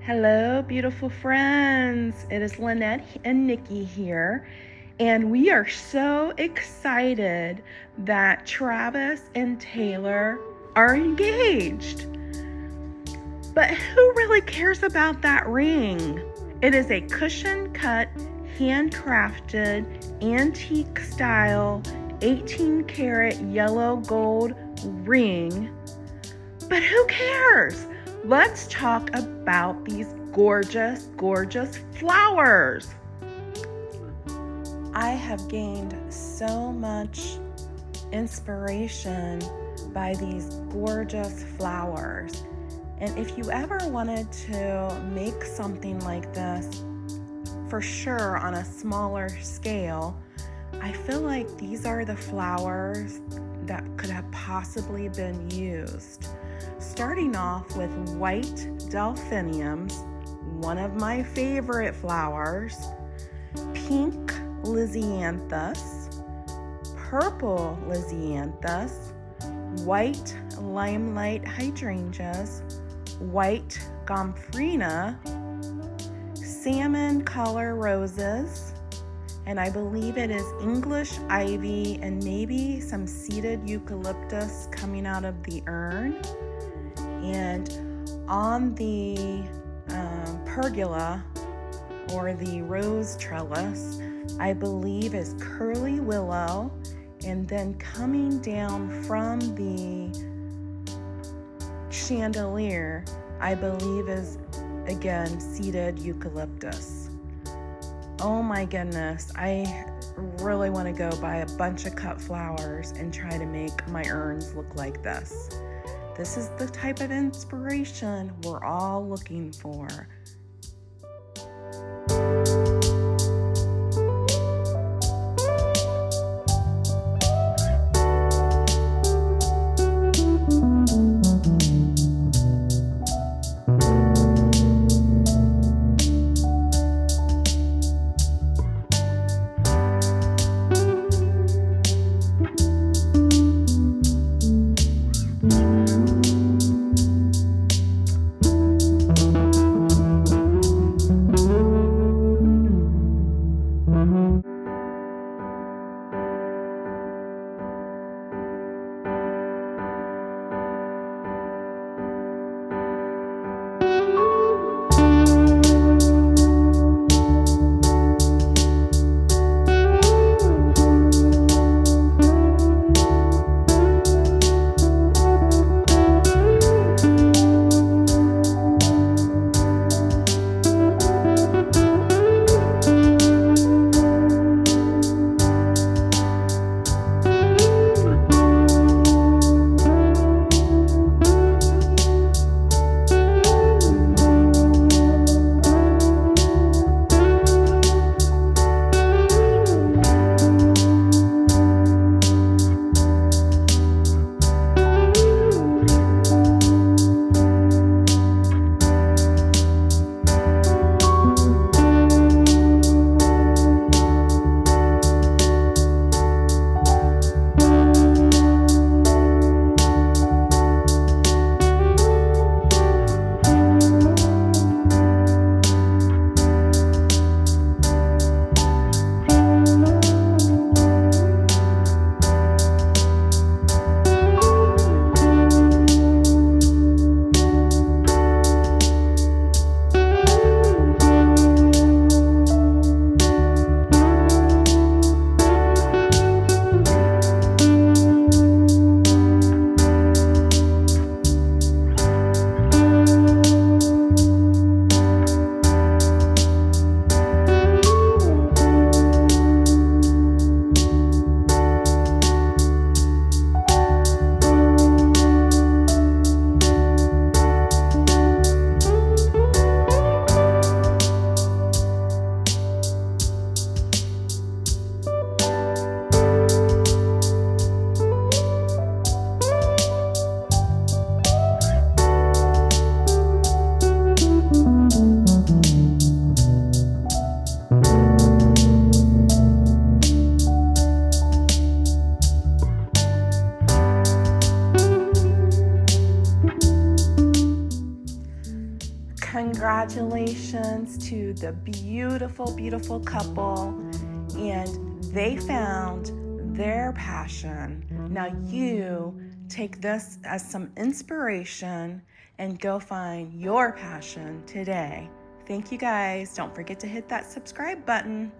Hello, beautiful friends. It is Lynette and Nikki here, and we are so excited that Travis and Taylor are engaged. But who really cares about that ring? It is a cushion-cut, handcrafted, antique style, 18-karat yellow gold ring. But who cares? Let's talk about these gorgeous, gorgeous flowers. I have gained so much inspiration by these gorgeous flowers. And if you ever wanted to make something like this, for sure on a smaller scale, I feel like these are the flowers that could have possibly been used. Starting off with white delphiniums, one of my favorite flowers, pink Lisanthus, purple Lisanthus, white Limelight Hydrangeas, white Gomphrena, salmon color roses, and I believe it is English ivy and maybe some seeded eucalyptus coming out of the urn. And on the pergola or the rose trellis, I believe is curly willow, and then coming down from the chandelier, I believe is again seeded eucalyptus. Oh my goodness, I really want to go buy a bunch of cut flowers and try to make my urns look like this. This is the type of inspiration we're all looking for. Congratulations to the beautiful, beautiful couple, and they found their passion. Now you take this as some inspiration and go find your passion today. Thank you guys. Don't forget to hit that subscribe button.